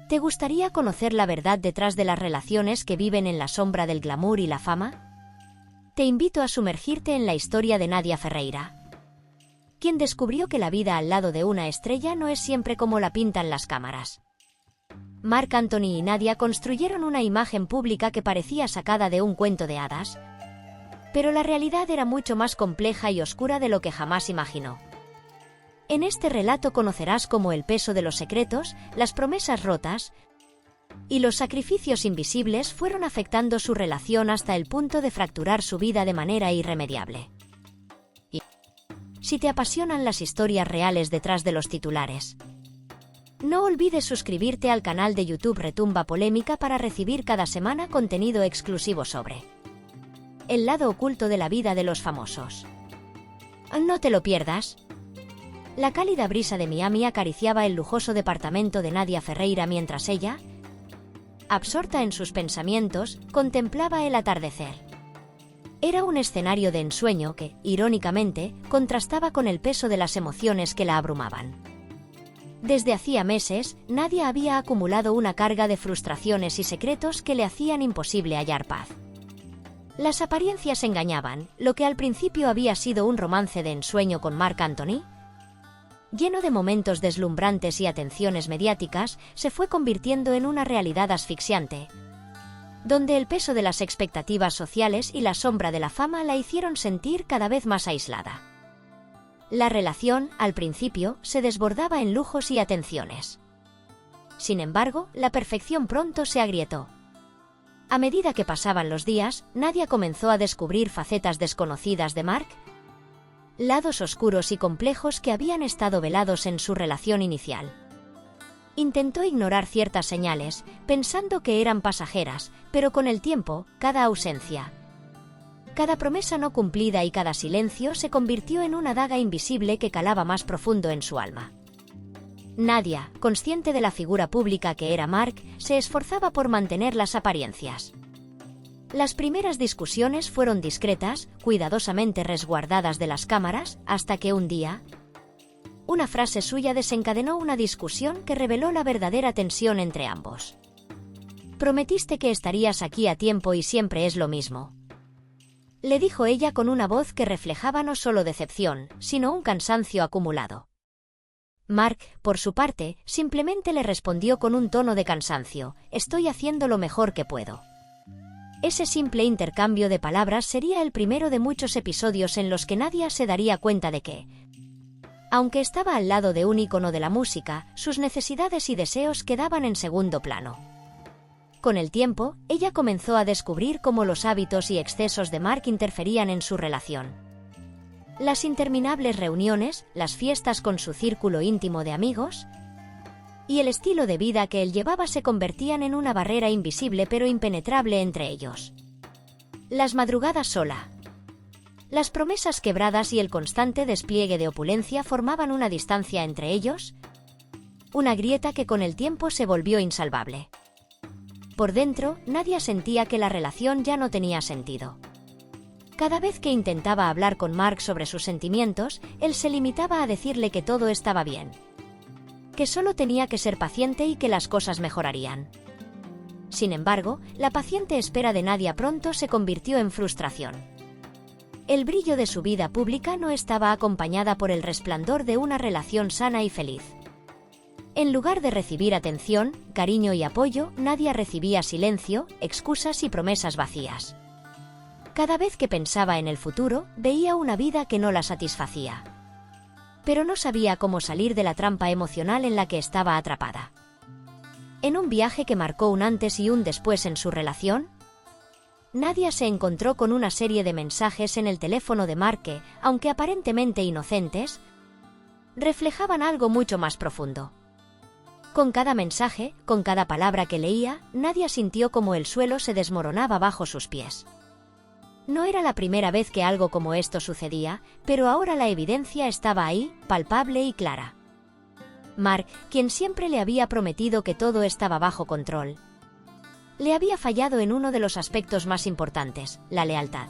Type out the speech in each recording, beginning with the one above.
¿Te gustaría conocer la verdad detrás de las relaciones que viven en la sombra del glamour y la fama? Te invito a sumergirte en la historia de Nadia Ferreira, quien descubrió que la vida al lado de una estrella no es siempre como la pintan las cámaras. Marc Anthony y Nadia construyeron una imagen pública que parecía sacada de un cuento de hadas, pero la realidad era mucho más compleja y oscura de lo que jamás imaginó. En este relato conocerás cómo el peso de los secretos, las promesas rotas y los sacrificios invisibles fueron afectando su relación hasta el punto de fracturar su vida de manera irremediable. Si te apasionan las historias reales detrás de los titulares, no olvides suscribirte al canal de YouTube Retumba Polémica para recibir cada semana contenido exclusivo sobre el lado oculto de la vida de los famosos. No te lo pierdas. La cálida brisa de Miami acariciaba el lujoso departamento de Nadia Ferreira mientras ella, absorta en sus pensamientos, contemplaba el atardecer. Era un escenario de ensueño que, irónicamente, contrastaba con el peso de las emociones que la abrumaban. Desde hacía meses, Nadia había acumulado una carga de frustraciones y secretos que le hacían imposible hallar paz. Las apariencias engañaban. Lo que al principio había sido un romance de ensueño con Marc Anthony, lleno de momentos deslumbrantes y atenciones mediáticas, se fue convirtiendo en una realidad asfixiante, donde el peso de las expectativas sociales y la sombra de la fama la hicieron sentir cada vez más aislada. La relación, al principio, se desbordaba en lujos y atenciones. Sin embargo, la perfección pronto se agrietó. A medida que pasaban los días, Nadia comenzó a descubrir facetas desconocidas de Marc, lados oscuros y complejos que habían estado velados en su relación inicial. Intentó ignorar ciertas señales, pensando que eran pasajeras, pero con el tiempo, cada ausencia, cada promesa no cumplida y cada silencio se convirtió en una daga invisible que calaba más profundo en su alma. Nadia, consciente de la figura pública que era Marc, se esforzaba por mantener las apariencias. Las primeras discusiones fueron discretas, cuidadosamente resguardadas de las cámaras, hasta que un día, una frase suya desencadenó una discusión que reveló la verdadera tensión entre ambos. «Prometiste que estarías aquí a tiempo y siempre es lo mismo», le dijo ella con una voz que reflejaba no solo decepción, sino un cansancio acumulado. Marc, por su parte, simplemente le respondió con un tono de cansancio: «Estoy haciendo lo mejor que puedo». Ese simple intercambio de palabras sería el primero de muchos episodios en los que Nadia se daría cuenta de que, aunque estaba al lado de un ícono de la música, sus necesidades y deseos quedaban en segundo plano. Con el tiempo, ella comenzó a descubrir cómo los hábitos y excesos de Marc interferían en su relación. Las interminables reuniones, las fiestas con su círculo íntimo de amigos y el estilo de vida que él llevaba se convertían en una barrera invisible pero impenetrable entre ellos. Las madrugadas sola, las promesas quebradas y el constante despliegue de opulencia formaban una distancia entre ellos, una grieta que con el tiempo se volvió insalvable. Por dentro, Nadia sentía que la relación ya no tenía sentido. Cada vez que intentaba hablar con Marc sobre sus sentimientos, él se limitaba a decirle que todo estaba bien, que solo tenía que ser paciente y que las cosas mejorarían. Sin embargo, la paciente espera de Nadia pronto se convirtió en frustración. El brillo de su vida pública no estaba acompañada por el resplandor de una relación sana y feliz. En lugar de recibir atención, cariño y apoyo, Nadia recibía silencio, excusas y promesas vacías. Cada vez que pensaba en el futuro, veía una vida que no la satisfacía. Pero no sabía cómo salir de la trampa emocional en la que estaba atrapada. En un viaje que marcó un antes y un después en su relación, Nadia se encontró con una serie de mensajes en el teléfono de Marc que, aunque aparentemente inocentes, reflejaban algo mucho más profundo. Con cada mensaje, con cada palabra que leía, Nadia sintió como el suelo se desmoronaba bajo sus pies. No era la primera vez que algo como esto sucedía, pero ahora la evidencia estaba ahí, palpable y clara. Marc, quien siempre le había prometido que todo estaba bajo control, le había fallado en uno de los aspectos más importantes, la lealtad.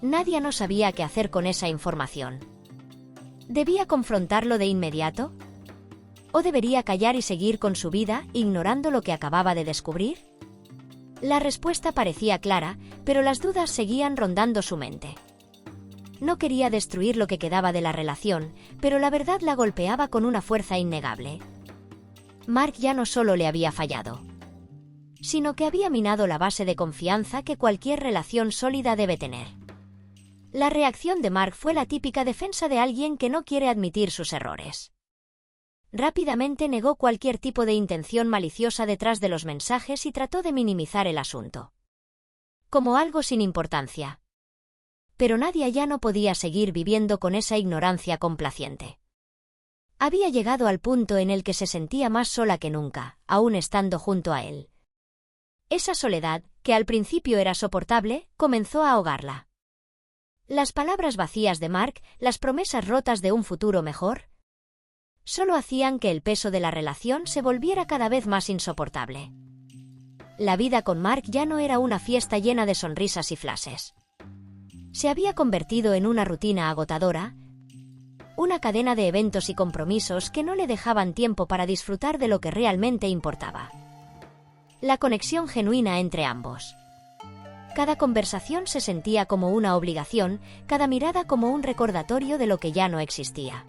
Nadia no sabía qué hacer con esa información. ¿Debía confrontarlo de inmediato? ¿O debería callar y seguir con su vida, ignorando lo que acababa de descubrir? La respuesta parecía clara, pero las dudas seguían rondando su mente. No quería destruir lo que quedaba de la relación, pero la verdad la golpeaba con una fuerza innegable. Mark ya no solo le había fallado, sino que había minado la base de confianza que cualquier relación sólida debe tener. La reacción de Mark fue la típica defensa de alguien que no quiere admitir sus errores. Rápidamente negó cualquier tipo de intención maliciosa detrás de los mensajes y trató de minimizar el asunto, como algo sin importancia. Pero Nadia ya no podía seguir viviendo con esa ignorancia complaciente. Había llegado al punto en el que se sentía más sola que nunca, aún estando junto a él. Esa soledad, que al principio era soportable, comenzó a ahogarla. Las palabras vacías de Mark, las promesas rotas de un futuro mejor, solo hacían que el peso de la relación se volviera cada vez más insoportable. La vida con Mark ya no era una fiesta llena de sonrisas y flashes. Se había convertido en una rutina agotadora, una cadena de eventos y compromisos que no le dejaban tiempo para disfrutar de lo que realmente importaba: la conexión genuina entre ambos. Cada conversación se sentía como una obligación, cada mirada como un recordatorio de lo que ya no existía.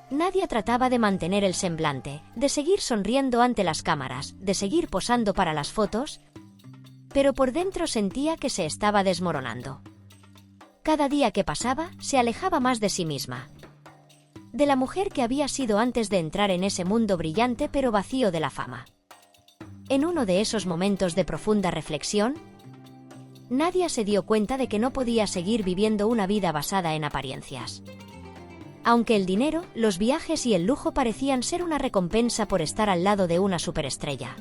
Nadia trataba de mantener el semblante, de seguir sonriendo ante las cámaras, de seguir posando para las fotos, pero por dentro sentía que se estaba desmoronando. Cada día que pasaba, se alejaba más de sí misma, de la mujer que había sido antes de entrar en ese mundo brillante pero vacío de la fama. En uno de esos momentos de profunda reflexión, Nadia se dio cuenta de que no podía seguir viviendo una vida basada en apariencias. Aunque el dinero, los viajes y el lujo parecían ser una recompensa por estar al lado de una superestrella,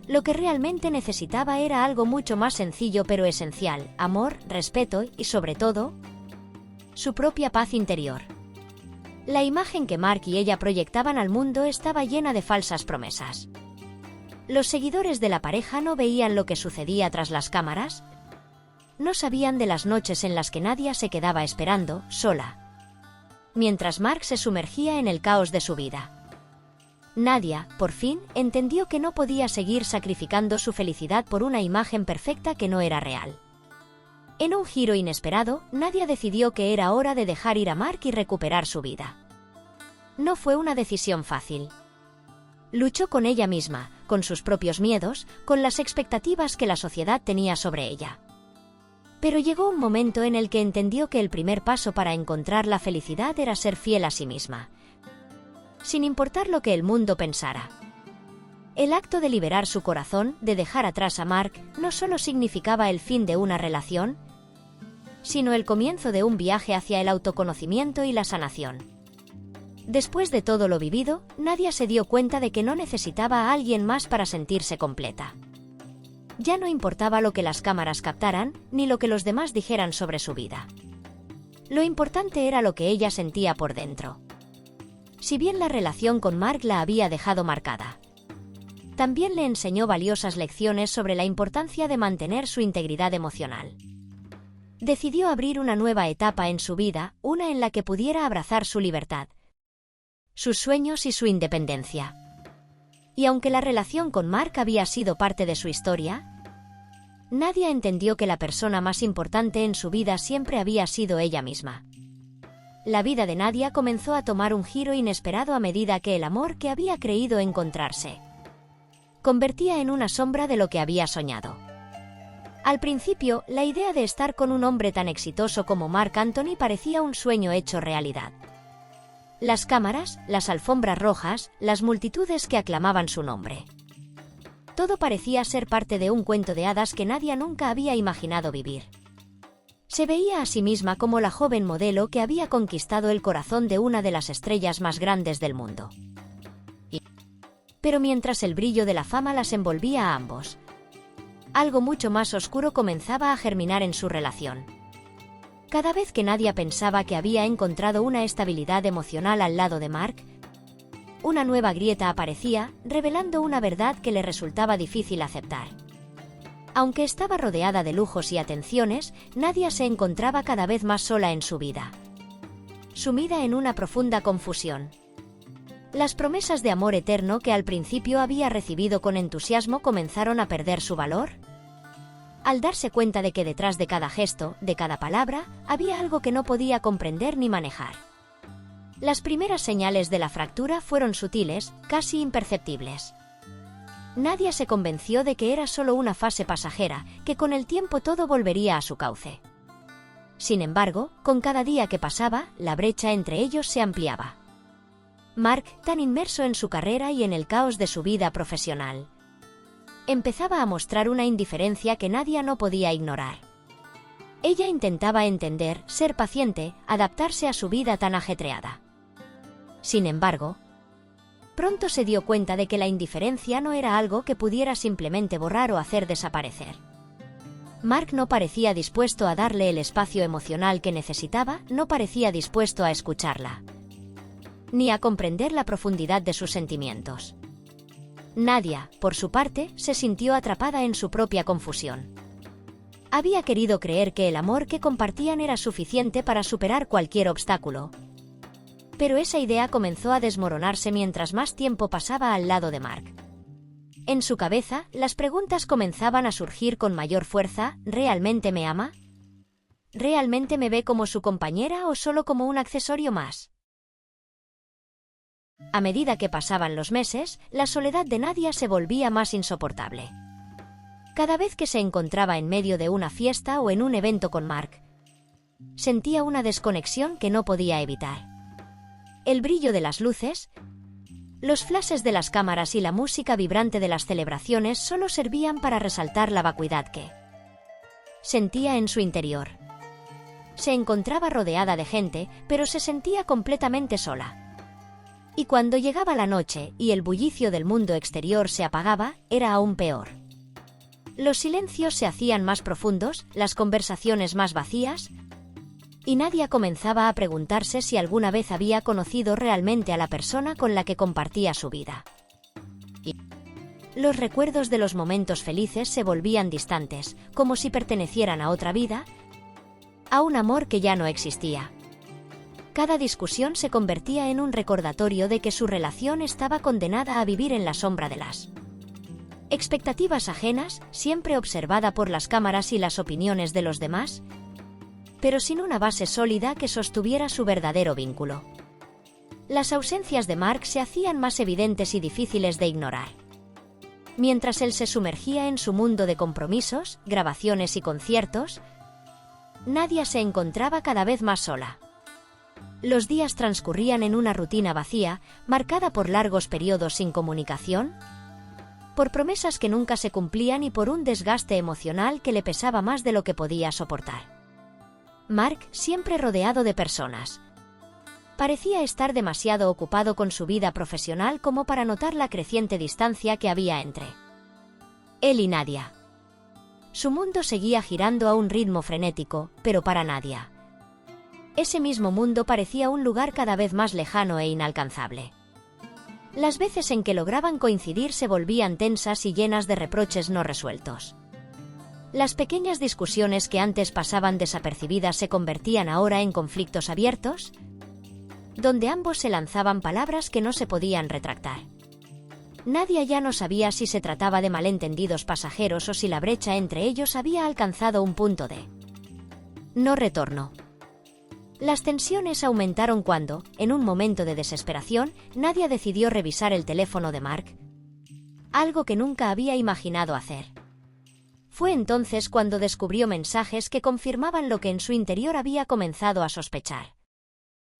lo que realmente necesitaba era algo mucho más sencillo pero esencial: amor, respeto y, sobre todo, su propia paz interior. La imagen que Mark y ella proyectaban al mundo estaba llena de falsas promesas. Los seguidores de la pareja no veían lo que sucedía tras las cámaras, no sabían de las noches en las que Nadia se quedaba esperando, sola, mientras Mark se sumergía en el caos de su vida. Nadia, por fin, entendió que no podía seguir sacrificando su felicidad por una imagen perfecta que no era real. En un giro inesperado, Nadia decidió que era hora de dejar ir a Mark y recuperar su vida. No fue una decisión fácil. Luchó con ella misma, con sus propios miedos, con las expectativas que la sociedad tenía sobre ella. Pero llegó un momento en el que entendió que el primer paso para encontrar la felicidad era ser fiel a sí misma, sin importar lo que el mundo pensara. El acto de liberar su corazón, de dejar atrás a Mark, no solo significaba el fin de una relación, sino el comienzo de un viaje hacia el autoconocimiento y la sanación. Después de todo lo vivido, Nadia se dio cuenta de que no necesitaba a alguien más para sentirse completa. Ya no importaba lo que las cámaras captaran, ni lo que los demás dijeran sobre su vida. Lo importante era lo que ella sentía por dentro. Si bien la relación con Mark la había dejado marcada, también le enseñó valiosas lecciones sobre la importancia de mantener su integridad emocional. Decidió abrir una nueva etapa en su vida, una en la que pudiera abrazar su libertad, sus sueños y su independencia. Y aunque la relación con Mark había sido parte de su historia, Nadia entendió que la persona más importante en su vida siempre había sido ella misma. La vida de Nadia comenzó a tomar un giro inesperado a medida que el amor que había creído encontrarse convertía en una sombra de lo que había soñado. Al principio, la idea de estar con un hombre tan exitoso como Marc Anthony parecía un sueño hecho realidad. Las cámaras, las alfombras rojas, las multitudes que aclamaban su nombre. Todo parecía ser parte de un cuento de hadas que Nadia nunca había imaginado vivir. Se veía a sí misma como la joven modelo que había conquistado el corazón de una de las estrellas más grandes del mundo. Pero mientras el brillo de la fama las envolvía a ambos, algo mucho más oscuro comenzaba a germinar en su relación. Cada vez que Nadia pensaba que había encontrado una estabilidad emocional al lado de Mark, una nueva grieta aparecía, revelando una verdad que le resultaba difícil aceptar. Aunque estaba rodeada de lujos y atenciones, Nadia se encontraba cada vez más sola en su vida, sumida en una profunda confusión. Las promesas de amor eterno que al principio había recibido con entusiasmo comenzaron a perder su valor. Al darse cuenta de que detrás de cada gesto, de cada palabra, había algo que no podía comprender ni manejar. Las primeras señales de la fractura fueron sutiles, casi imperceptibles. Nadia se convenció de que era solo una fase pasajera, que con el tiempo todo volvería a su cauce. Sin embargo, con cada día que pasaba, la brecha entre ellos se ampliaba. Mark, tan inmerso en su carrera y en el caos de su vida profesional, empezaba a mostrar una indiferencia que Nadia no podía ignorar. Ella intentaba entender, ser paciente, adaptarse a su vida tan ajetreada. Sin embargo, pronto se dio cuenta de que la indiferencia no era algo que pudiera simplemente borrar o hacer desaparecer. Mark no parecía dispuesto a darle el espacio emocional que necesitaba, no parecía dispuesto a escucharla, ni a comprender la profundidad de sus sentimientos. Nadia, por su parte, se sintió atrapada en su propia confusión. Había querido creer que el amor que compartían era suficiente para superar cualquier obstáculo. Pero esa idea comenzó a desmoronarse mientras más tiempo pasaba al lado de Mark. En su cabeza, las preguntas comenzaban a surgir con mayor fuerza: ¿realmente me ama? ¿Realmente me ve como su compañera o solo como un accesorio más? A medida que pasaban los meses, la soledad de Nadia se volvía más insoportable. Cada vez que se encontraba en medio de una fiesta o en un evento con Mark, sentía una desconexión que no podía evitar. El brillo de las luces, los flashes de las cámaras y la música vibrante de las celebraciones solo servían para resaltar la vacuidad que sentía en su interior. Se encontraba rodeada de gente, pero se sentía completamente sola. Y cuando llegaba la noche y el bullicio del mundo exterior se apagaba, era aún peor. Los silencios se hacían más profundos, las conversaciones más vacías, y Nadia comenzaba a preguntarse si alguna vez había conocido realmente a la persona con la que compartía su vida. Y los recuerdos de los momentos felices se volvían distantes, como si pertenecieran a otra vida, a un amor que ya no existía. Cada discusión se convertía en un recordatorio de que su relación estaba condenada a vivir en la sombra de las expectativas ajenas, siempre observada por las cámaras y las opiniones de los demás, pero sin una base sólida que sostuviera su verdadero vínculo. Las ausencias de Mark se hacían más evidentes y difíciles de ignorar. Mientras él se sumergía en su mundo de compromisos, grabaciones y conciertos, Nadia se encontraba cada vez más sola. Los días transcurrían en una rutina vacía, marcada por largos periodos sin comunicación, por promesas que nunca se cumplían y por un desgaste emocional que le pesaba más de lo que podía soportar. Mark, siempre rodeado de personas, parecía estar demasiado ocupado con su vida profesional como para notar la creciente distancia que había entre él y Nadia. Su mundo seguía girando a un ritmo frenético, pero para Nadia, ese mismo mundo parecía un lugar cada vez más lejano e inalcanzable. Las veces en que lograban coincidir se volvían tensas y llenas de reproches no resueltos. Las pequeñas discusiones que antes pasaban desapercibidas se convertían ahora en conflictos abiertos, donde ambos se lanzaban palabras que no se podían retractar. Nadia ya no sabía si se trataba de malentendidos pasajeros o si la brecha entre ellos había alcanzado un punto de no retorno. Las tensiones aumentaron cuando, en un momento de desesperación, Nadia decidió revisar el teléfono de Mark, algo que nunca había imaginado hacer. Fue entonces cuando descubrió mensajes que confirmaban lo que en su interior había comenzado a sospechar.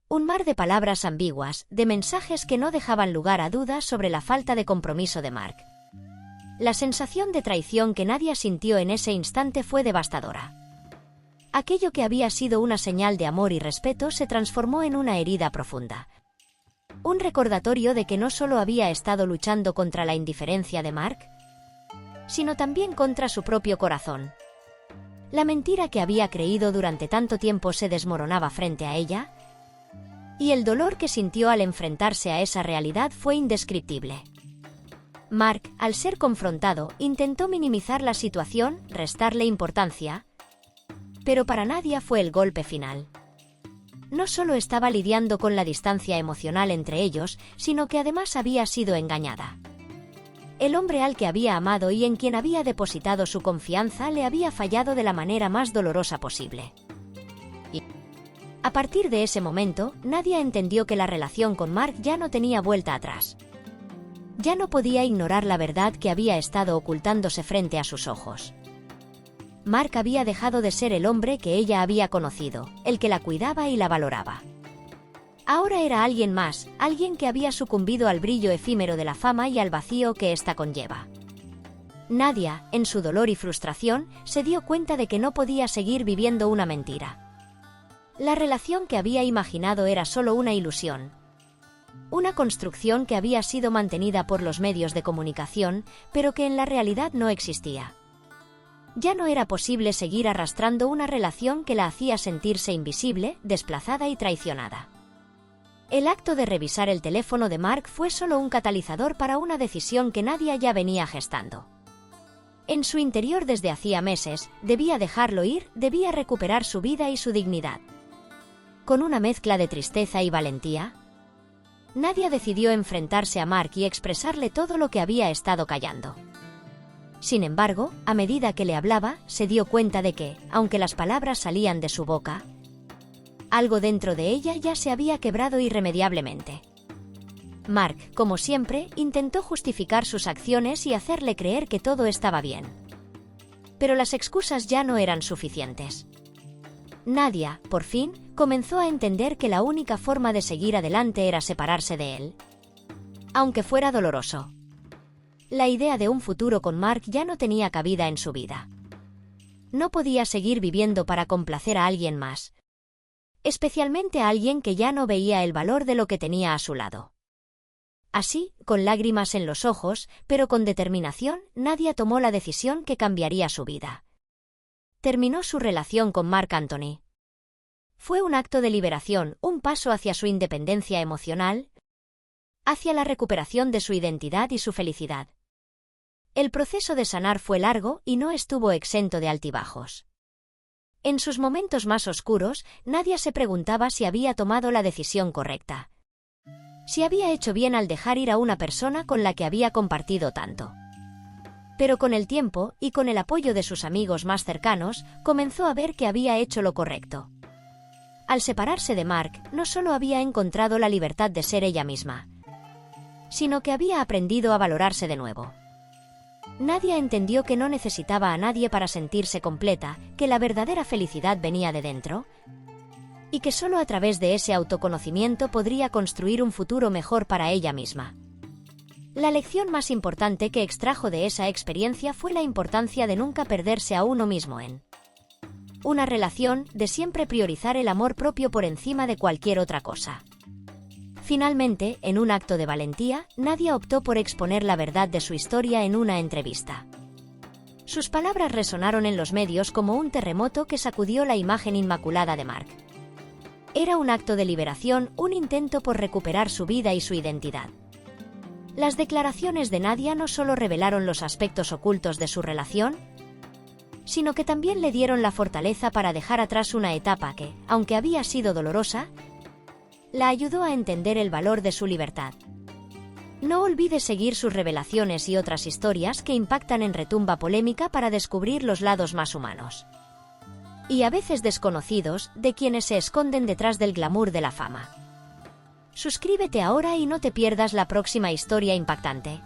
Un mar de palabras ambiguas, de mensajes que no dejaban lugar a dudas sobre la falta de compromiso de Mark. La sensación de traición que Nadia sintió en ese instante fue devastadora. Aquello que había sido una señal de amor y respeto se transformó en una herida profunda. Un recordatorio de que no solo había estado luchando contra la indiferencia de Mark, sino también contra su propio corazón. La mentira que había creído durante tanto tiempo se desmoronaba frente a ella, y el dolor que sintió al enfrentarse a esa realidad fue indescriptible. Mark, al ser confrontado, intentó minimizar la situación, restarle importancia, pero para Nadia fue el golpe final. no solo estaba lidiando con la distancia emocional entre ellos, sino que además había sido engañada. El hombre al que había amado y en quien había depositado su confianza le había fallado de la manera más dolorosa posible. Y a partir de ese momento, Nadia entendió que la relación con Mark ya no tenía vuelta atrás. Ya no podía ignorar la verdad que había estado ocultándose frente a sus ojos. Mark había dejado de ser el hombre que ella había conocido, el que la cuidaba y la valoraba. Ahora era alguien más, alguien que había sucumbido al brillo efímero de la fama y al vacío que ésta conlleva. Nadia, en su dolor y frustración, se dio cuenta de que no podía seguir viviendo una mentira. La relación que había imaginado era solo una ilusión. Una construcción que había sido mantenida por los medios de comunicación, pero que en la realidad no existía. Ya no era posible seguir arrastrando una relación que la hacía sentirse invisible, desplazada y traicionada. El acto de revisar el teléfono de Mark fue solo un catalizador para una decisión que Nadia ya venía gestando. En su interior desde hacía meses, debía dejarlo ir, debía recuperar su vida y su dignidad. Con una mezcla de tristeza y valentía, Nadia decidió enfrentarse a Mark y expresarle todo lo que había estado callando. Sin embargo, a medida que le hablaba, se dio cuenta de que, aunque las palabras salían de su boca, algo dentro de ella ya se había quebrado irremediablemente. Mark, como siempre, intentó justificar sus acciones y hacerle creer que todo estaba bien. Pero las excusas ya no eran suficientes. Nadia, por fin, comenzó a entender que la única forma de seguir adelante era separarse de él. Aunque fuera doloroso. La idea de un futuro con Mark ya no tenía cabida en su vida. No podía seguir viviendo para complacer a alguien más. Especialmente a alguien que ya no veía el valor de lo que tenía a su lado. Así, con lágrimas en los ojos, pero con determinación, Nadia tomó la decisión que cambiaría su vida. Terminó su relación con Mark Anthony. Fue un acto de liberación, un paso hacia su independencia emocional, hacia la recuperación de su identidad y su felicidad. El proceso de sanar fue largo y no estuvo exento de altibajos. En sus momentos más oscuros, Nadia se preguntaba si había tomado la decisión correcta. Si había hecho bien al dejar ir a una persona con la que había compartido tanto. Pero con el tiempo, y con el apoyo de sus amigos más cercanos, comenzó a ver que había hecho lo correcto. Al separarse de Mark, no solo había encontrado la libertad de ser ella misma, sino que había aprendido a valorarse de nuevo. Nadia entendió que no necesitaba a nadie para sentirse completa, que la verdadera felicidad venía de dentro, y que solo a través de ese autoconocimiento podría construir un futuro mejor para ella misma. La lección más importante que extrajo de esa experiencia fue la importancia de nunca perderse a uno mismo en una relación, de siempre priorizar el amor propio por encima de cualquier otra cosa. Finalmente, en un acto de valentía, Nadia optó por exponer la verdad de su historia en una entrevista. Sus palabras resonaron en los medios como un terremoto que sacudió la imagen inmaculada de Mark. Era un acto de liberación, un intento por recuperar su vida y su identidad. Las declaraciones de Nadia no solo revelaron los aspectos ocultos de su relación, sino que también le dieron la fortaleza para dejar atrás una etapa que, aunque había sido dolorosa, la ayudó a entender el valor de su libertad. No olvides seguir sus revelaciones y otras historias que impactan en Retumba Polémica para descubrir los lados más humanos y a veces desconocidos de quienes se esconden detrás del glamour de la fama. Suscríbete ahora y no te pierdas la próxima historia impactante.